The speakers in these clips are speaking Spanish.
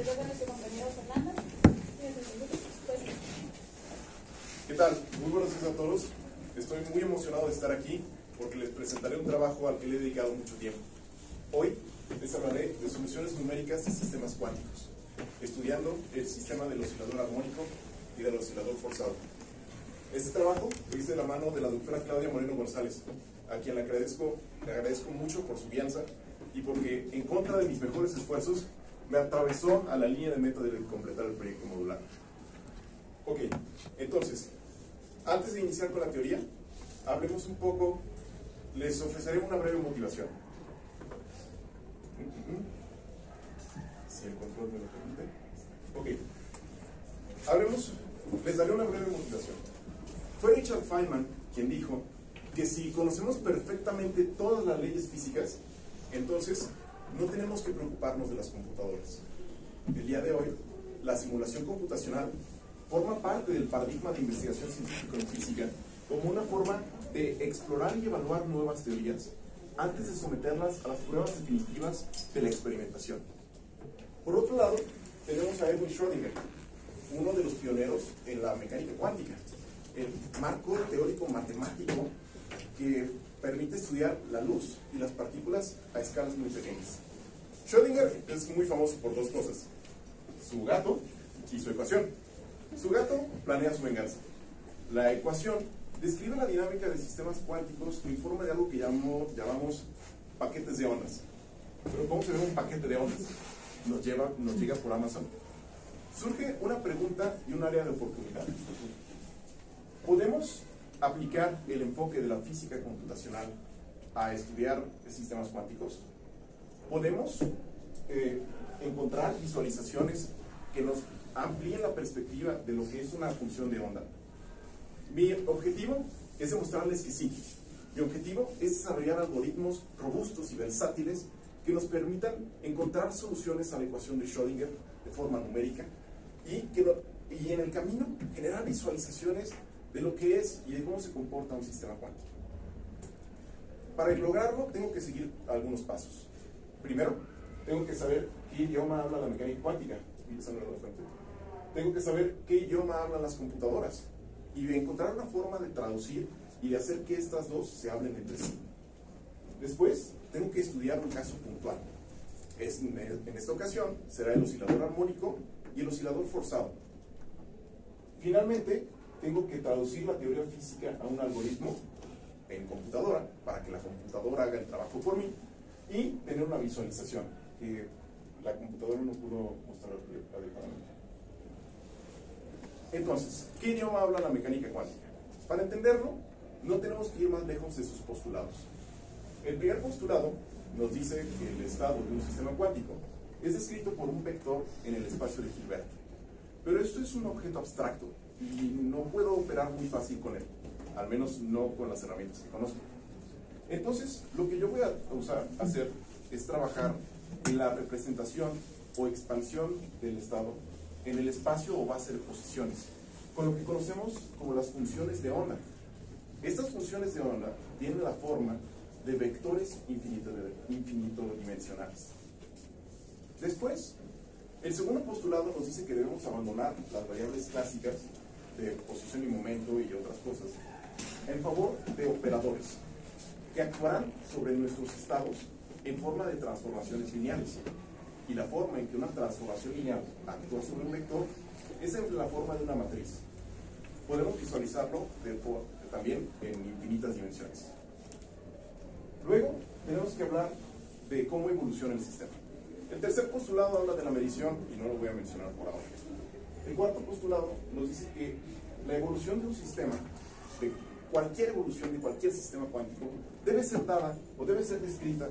toca a nuestro compañero Fernando. Pues, ¿Qué tal? Muy buenos días a todos. Estoy muy emocionado de estar aquí porque les presentaré un trabajo al que le he dedicado mucho tiempo. Hoy les hablaré de soluciones numéricas de sistemas cuánticos, estudiando el sistema del oscilador armónico y del oscilador forzado. Este trabajo lo hice de la mano de la doctora Claudia Moreno González, a quien le agradezco mucho por su guianza y porque, en contra de mis mejores esfuerzos, me atravesó a la línea de meta de completar el proyecto modular. Ok, entonces, antes de iniciar con la teoría, hablemos un poco, les ofreceré una breve motivación. Si el control me lo permite. Ok, les daré una breve motivación. Fue Richard Feynman quien dijo que si conocemos perfectamente todas las leyes físicas, entonces no tenemos que preocuparnos de las computadoras. El día de hoy, la simulación computacional forma parte del paradigma de investigación científica en física como una forma de explorar y evaluar nuevas teorías antes de someterlas a las pruebas definitivas de la experimentación. Por otro lado, tenemos a Erwin Schrödinger, uno de los pioneros en la mecánica cuántica, el marco teórico matemático que permite estudiar la luz y las partículas a escalas muy pequeñas. Schrödinger es muy famoso por dos cosas: su gato y su ecuación. Su gato planea su venganza. La ecuación describe la dinámica de sistemas cuánticos en forma de algo que llamamos paquetes de ondas. Pero ¿cómo se ve un paquete de ondas? Nos llega por Amazon. Surge una pregunta y un área de oportunidad. ¿Podemos aplicar el enfoque de la física computacional a estudiar sistemas cuánticos? ¿Podemos encontrar visualizaciones que nos amplíen la perspectiva de lo que es una función de onda? Mi objetivo es demostrarles que sí. Mi objetivo es desarrollar algoritmos robustos y versátiles que nos permitan encontrar soluciones a la ecuación de Schrödinger de forma numérica y en el camino generar visualizaciones de lo que es y de cómo se comporta un sistema cuántico. Para lograrlo tengo que seguir algunos pasos. Primero, tengo que saber qué idioma habla la mecánica cuántica. Tengo que saber qué idioma hablan las computadoras y encontrar una forma de traducir y de hacer que estas dos se hablen entre sí. Después, tengo que estudiar un caso puntual. En esta ocasión será el oscilador armónico y el oscilador forzado. Finalmente, tengo que traducir la teoría física a un algoritmo en computadora para que la computadora haga el trabajo por mí y tener una visualización que la computadora no pudo mostrar adecuadamente. Entonces, ¿qué idioma habla la mecánica cuántica? Para entenderlo, no tenemos que ir más lejos de sus postulados. El primer postulado nos dice que el estado de un sistema cuántico es descrito por un vector en el espacio de Hilbert. Pero esto es un objeto abstracto y no puedo operar muy fácil con él, al menos no con las herramientas que conozco. Entonces, lo que yo voy a hacer es trabajar en la representación o expansión del estado en el espacio o base de posiciones, con lo que conocemos como las funciones de onda. Estas funciones de onda tienen la forma de vectores infinitodimensionales. Después, el segundo postulado nos dice que debemos abandonar las variables clásicas de posición y momento y otras cosas en favor de operadores que actuarán sobre nuestros estados en forma de transformaciones lineales. Y la forma en que una transformación lineal actúa sobre un vector es en la forma de una matriz. Podemos visualizarlo también en infinitas dimensiones. Luego, tenemos que hablar de cómo evoluciona el sistema. El tercer postulado habla de la medición y no lo voy a mencionar por ahora. El cuarto postulado nos dice que la evolución de un sistema, de cualquier evolución de cualquier sistema cuántico, debe ser dada o debe ser descrita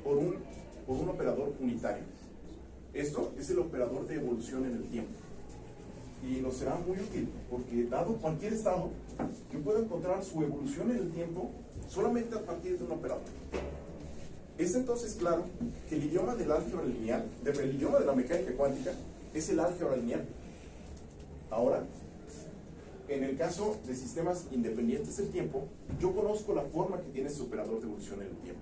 por un operador unitario. Esto es el operador de evolución en el tiempo. Y nos será muy útil porque, dado cualquier estado, yo puedo encontrar su evolución en el tiempo solamente a partir de un operador. Es entonces claro que el idioma del álgebra lineal, el idioma de la mecánica cuántica, es el álgebra lineal. Ahora, en el caso de sistemas independientes del tiempo, yo conozco la forma que tiene ese operador de evolución en el tiempo.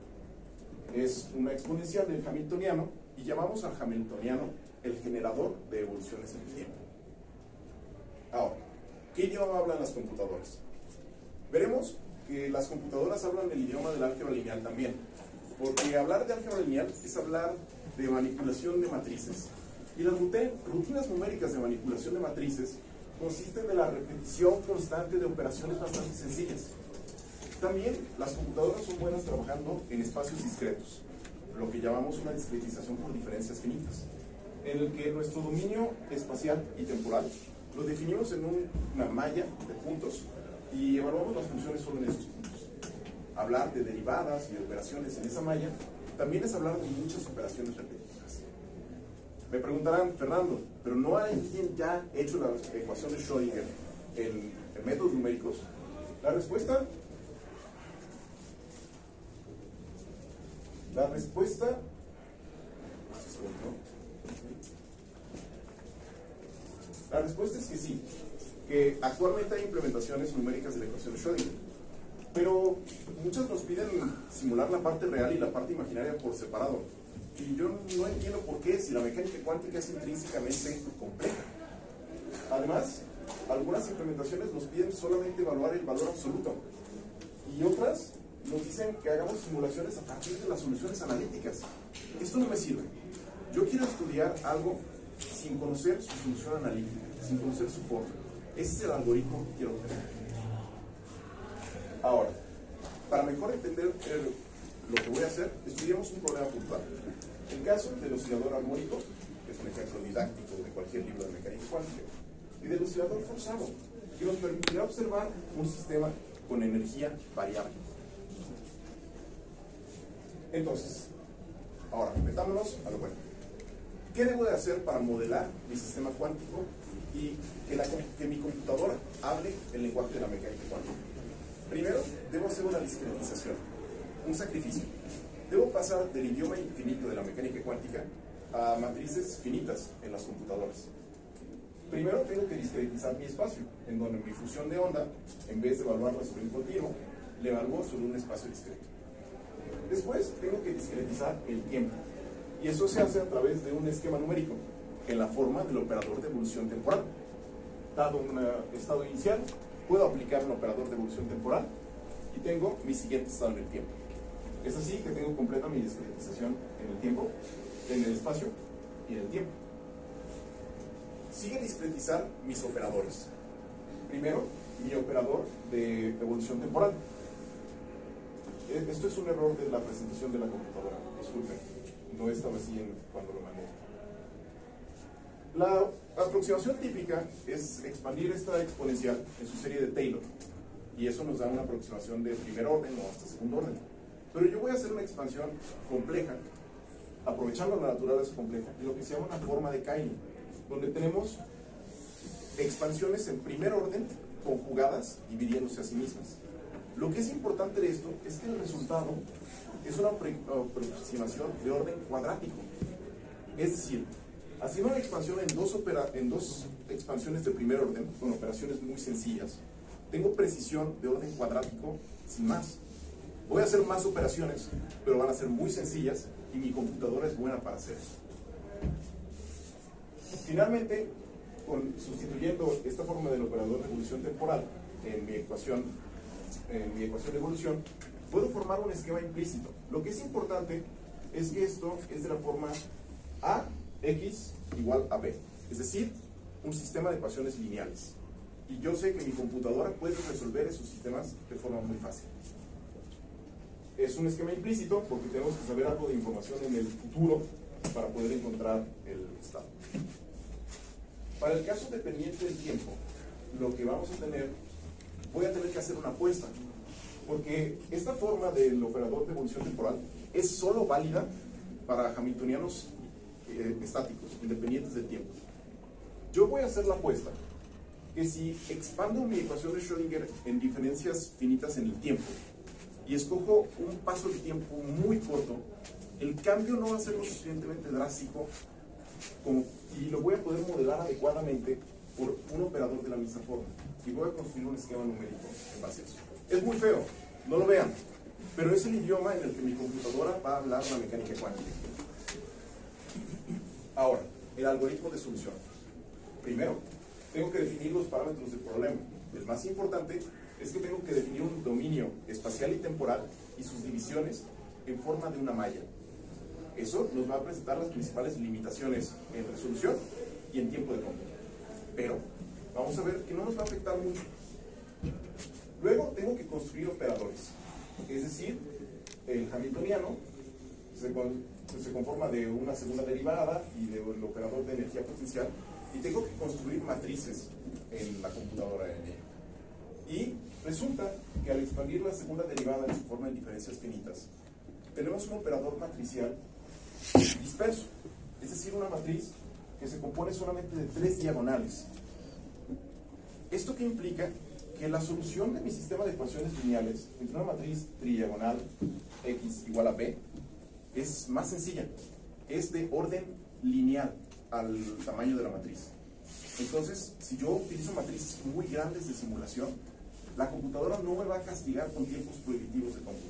Es una exponencial del hamiltoniano y llamamos al hamiltoniano el generador de evoluciones en el tiempo. Ahora, ¿qué idioma hablan las computadoras? Veremos que las computadoras hablan el idioma del álgebra lineal también, porque hablar de álgebra lineal es hablar de manipulación de matrices. Y las rutinas numéricas de manipulación de matrices consisten de la repetición constante de operaciones bastante sencillas. También las computadoras son buenas trabajando en espacios discretos, lo que llamamos una discretización por diferencias finitas, en el que nuestro dominio espacial y temporal lo definimos en una malla de puntos y evaluamos las funciones solo en esos puntos. Hablar de derivadas y de operaciones en esa malla también es hablar de muchas operaciones repetitivas. Me preguntarán, Fernando, ¿pero no hay alguien ya hecho la ecuación de Schrödinger en métodos numéricos? La respuesta es que sí, que actualmente hay implementaciones numéricas de la ecuación de Schrödinger, pero muchas nos piden simular la parte real y la parte imaginaria por separado, y yo no entiendo por qué, si la mecánica cuántica es intrínsecamente compleja. Además, algunas implementaciones nos piden solamente evaluar el valor absoluto, y otras nos dicen que hagamos simulaciones a partir de las soluciones analíticas. Esto no me sirve. Yo quiero estudiar algo sin conocer su solución analítica, sin conocer su forma. Ese es el algoritmo que quiero obtener. Ahora, para mejor entender lo que voy a hacer, estudiamos un problema puntual. El caso del oscilador armónico, que es un ejemplo didáctico de cualquier libro de mecánica cuántica, y del oscilador forzado, que nos permitirá observar un sistema con energía variable. Entonces, ahora, metámonos a lo bueno. ¿Qué debo de hacer para modelar mi sistema cuántico y que mi computadora hable el lenguaje de la mecánica cuántica? Primero, debo hacer una discretización, un sacrificio. Debo pasar del idioma infinito de la mecánica cuántica a matrices finitas en las computadoras. Primero tengo que discretizar mi espacio, en donde mi función de onda, en vez de evaluarla sobre un continuo, le evalúo sobre un espacio discreto. Después tengo que discretizar el tiempo, y eso se hace a través de un esquema numérico, en la forma del operador de evolución temporal. Dado un estado inicial, puedo aplicar un operador de evolución temporal, y tengo mi siguiente estado en el tiempo. Es así que tengo completa mi discretización en el tiempo, en el espacio y en el tiempo. Sigue discretizar mis operadores. Primero, mi operador de evolución temporal. Esto es un error de la presentación de la computadora, disculpen, no estaba así cuando lo mandé. La aproximación típica es expandir esta exponencial en su serie de Taylor, y eso nos da una aproximación de primer orden o hasta segundo orden. Pero yo voy a hacer una expansión compleja, aprovechando la naturaleza compleja, en lo que se llama una forma de Cayley, donde tenemos expansiones en primer orden conjugadas dividiéndose a sí mismas. Lo que es importante de esto es que el resultado es una aproximación de orden cuadrático. Es decir, haciendo una expansión en dos expansiones de primer orden, con operaciones muy sencillas, tengo precisión de orden cuadrático sin más. Voy a hacer más operaciones, pero van a ser muy sencillas y mi computadora es buena para hacer eso. Finalmente, sustituyendo esta forma del operador de evolución temporal en mi ecuación de evolución, puedo formar un esquema implícito. Lo que es importante es que esto es de la forma AX igual a B, es decir, un sistema de ecuaciones lineales. Y yo sé que mi computadora puede resolver esos sistemas de forma muy fácil. Es un esquema implícito porque tenemos que saber algo de información en el futuro para poder encontrar el estado. Para el caso dependiente del tiempo, lo que vamos a tener, voy a tener que hacer una apuesta, porque esta forma del operador de evolución temporal es solo válida para hamiltonianos estáticos, independientes del tiempo. Yo voy a hacer la apuesta que si expando mi ecuación de Schrödinger en diferencias finitas en el tiempo y escojo un paso de tiempo muy corto, el cambio no va a ser lo suficientemente drástico y lo voy a poder modelar adecuadamente por un operador de la misma forma. Y voy a construir un esquema numérico en base a eso. Es muy feo, no lo vean, pero es el idioma en el que mi computadora va a hablar la mecánica cuántica. Ahora, el algoritmo de solución. Primero, tengo que definir los parámetros del problema. El más importante es que tengo que definir un dominio espacial y temporal y sus divisiones en forma de una malla. Eso nos va a presentar las principales limitaciones en resolución y en tiempo de cómputo. Pero vamos a ver que no nos va a afectar mucho. Luego tengo que construir operadores. Es decir, el hamiltoniano se conforma de una segunda derivada y del operador de energía potencial, y tengo que construir matrices en la computadora de ello. Y resulta que al expandir la segunda derivada en su forma de diferencias finitas, tenemos un operador matricial disperso, es decir, una matriz que se compone solamente de 3 diagonales. ¿Esto qué implica? Que la solución de mi sistema de ecuaciones lineales entre una matriz tridiagonal x igual a b es más sencilla, es de orden lineal al tamaño de la matriz. Entonces, si yo utilizo matrices muy grandes de simulación, la computadora no me va a castigar con tiempos prohibitivos de cómputo.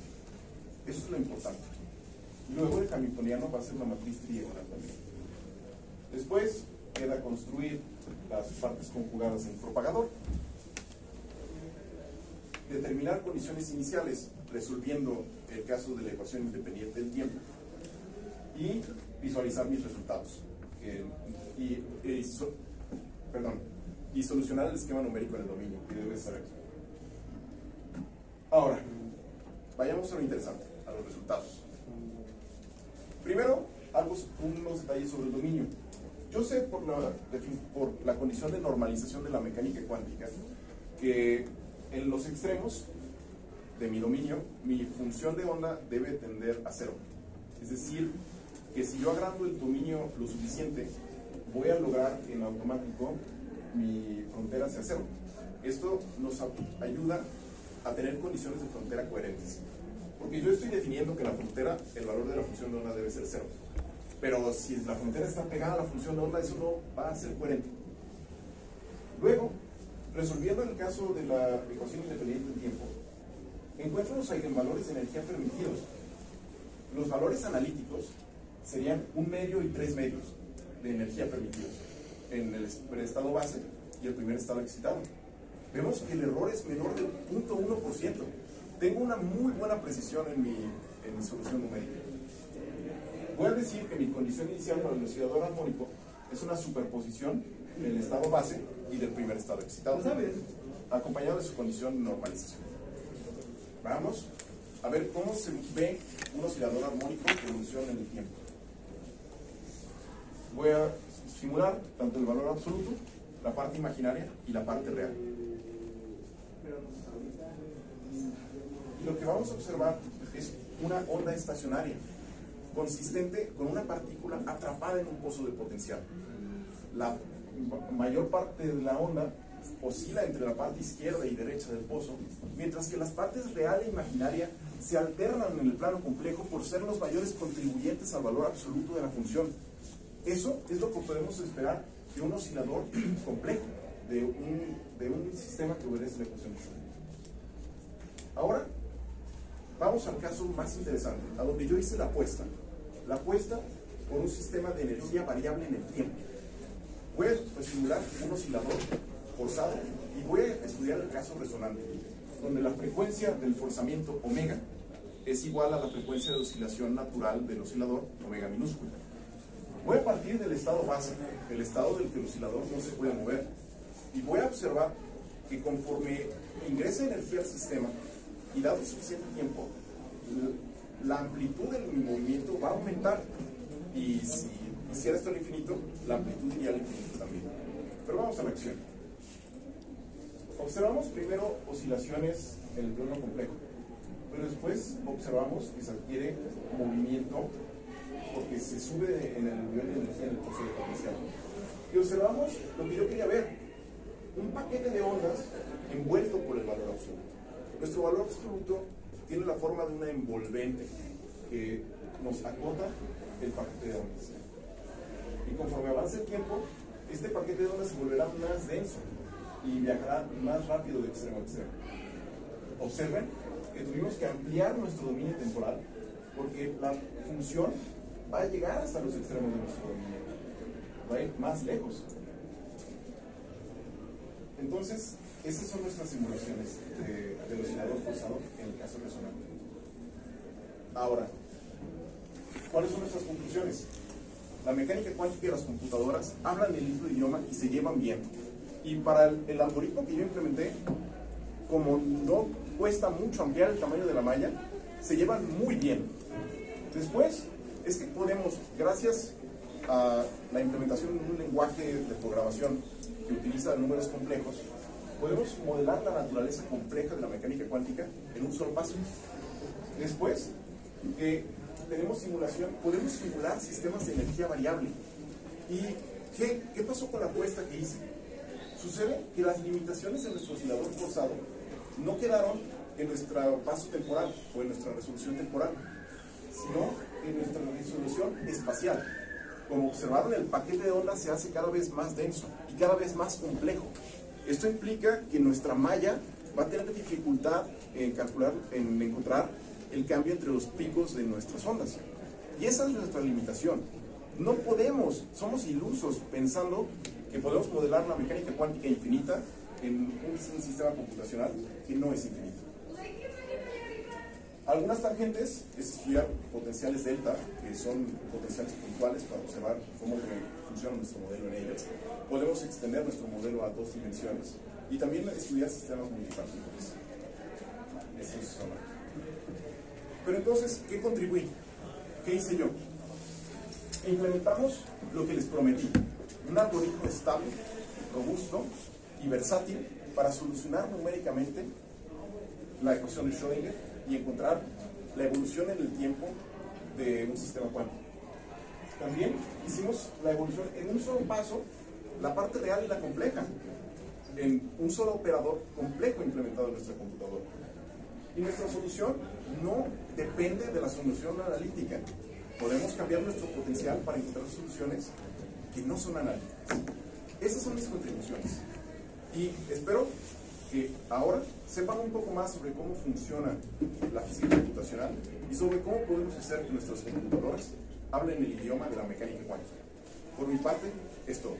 Eso es lo importante. Luego el hamiltoniano va a ser una matriz tridiagonal también. Después queda construir las partes conjugadas en propagador. Determinar condiciones iniciales, resolviendo el caso de la ecuación independiente del tiempo. Y visualizar mis resultados. Y solucionar el esquema numérico en el dominio, que debes saber. Ahora, vayamos a lo interesante, a los resultados. Primero, unos detalles sobre el dominio. Yo sé por la condición de normalización de la mecánica cuántica que en los extremos de mi dominio, mi función de onda debe tender a 0. Es decir, que si yo agrando el dominio lo suficiente, voy a lograr en automático mi frontera hacia 0. Esto nos ayuda a tener condiciones de frontera coherentes. Porque yo estoy definiendo que la frontera, el valor de la función de onda debe ser 0. Pero si la frontera está pegada a la función de onda, eso no va a ser coherente. Luego, resolviendo el caso de la ecuación independiente del tiempo, encuentro los eigenvalores de energía permitidos. Los valores analíticos serían 1 medio y 3 medios de energía permitidos en el estado base y el primer estado excitado. Vemos que el error es menor del 0.1%. Tengo una muy buena precisión en mi solución numérica. Voy a decir que mi condición inicial para el oscilador armónico es una superposición del estado base y del primer estado excitado, acompañado de su condición de normalización. Vamos a ver cómo se ve un oscilador armónico que evoluciona en el tiempo. Voy a simular tanto el valor absoluto, la parte imaginaria y la parte real. Y lo que vamos a observar es una onda estacionaria, consistente con una partícula atrapada en un pozo de potencial. La mayor parte de la onda oscila entre la parte izquierda y derecha del pozo, mientras que las partes real e imaginaria se alternan en el plano complejo por ser los mayores contribuyentes al valor absoluto de la función. Eso es lo que podemos esperar de un oscilador complejo, de un sistema que obedece la ecuación de Schrödinger. Ahora, vamos al caso más interesante, a donde yo hice la apuesta. La apuesta por un sistema de energía variable en el tiempo. Voy a simular un oscilador forzado y voy a estudiar el caso resonante, donde la frecuencia del forzamiento omega es igual a la frecuencia de oscilación natural del oscilador, omega minúscula. Voy a partir del estado base, el estado del que el oscilador no se puede mover, y voy a observar que conforme ingresa energía al sistema y dado suficiente tiempo, la amplitud de mi movimiento va a aumentar, y si hiciera esto al infinito, la amplitud iría al infinito también. Pero vamos a la acción. Observamos primero oscilaciones en el plano complejo, pero después observamos que se adquiere movimiento porque se sube en el nivel de energía en el pozo de potencial. Y observamos lo que yo quería ver, un paquete de ondas envuelto por el valor absoluto. Nuestro valor absoluto tiene la forma de una envolvente que nos acota el paquete de ondas. Y conforme avance el tiempo, este paquete de ondas se volverá más denso y viajará más rápido de extremo a extremo. Observen que tuvimos que ampliar nuestro dominio temporal porque la función va a llegar hasta los extremos de nuestro dominio. va a ir más lejos. Entonces, esas son nuestras simulaciones del oscilador forzado en el caso resonante. Ahora, ¿cuáles son nuestras conclusiones? La mecánica cuántica y las computadoras hablan el mismo idioma y se llevan bien. Y para el algoritmo que yo implementé, como no cuesta mucho ampliar el tamaño de la malla, se llevan muy bien. Después, es que podemos, gracias a la implementación de un lenguaje de programación que utiliza números complejos, podemos modelar la naturaleza compleja de la mecánica cuántica en un solo paso. Después, tenemos simulación, podemos simular sistemas de energía variable. ¿Y qué pasó con la apuesta que hice? Sucede que las limitaciones de nuestro oscilador forzado no quedaron en nuestro paso temporal o en nuestra resolución temporal, sino en nuestra resolución espacial. Como observaron, el paquete de ondas se hace cada vez más denso y cada vez más complejo. Esto implica que nuestra malla va a tener dificultad en calcular, en encontrar el cambio entre los picos de nuestras ondas. Y esa es nuestra limitación. No podemos, somos ilusos pensando que podemos modelar la mecánica cuántica infinita en un sistema computacional que no es infinito. Algunas tangentes es estudiar potenciales delta, que son potenciales puntuales para observar cómo funciona nuestro modelo en ellas. Podemos extender nuestro modelo a 2 dimensiones y también estudiar sistemas multipartículas. Esos son. Pero entonces, ¿qué contribuí? ¿Qué hice yo? Implementamos lo que les prometí, un algoritmo estable, robusto y versátil para solucionar numéricamente la ecuación de Schrödinger y encontrar la evolución en el tiempo de un sistema cuántico. También hicimos la evolución en un solo paso, la parte real y la compleja, en un solo operador complejo implementado en nuestra computadora. Y nuestra solución no depende de la solución analítica. Podemos cambiar nuestro potencial para encontrar soluciones que no son analíticas. Esas son mis contribuciones. Y espero que ahora sepan un poco más sobre cómo funciona la física computacional y sobre cómo podemos hacer que nuestras computadoras hablen el idioma de la mecánica cuántica. Por mi parte, es todo.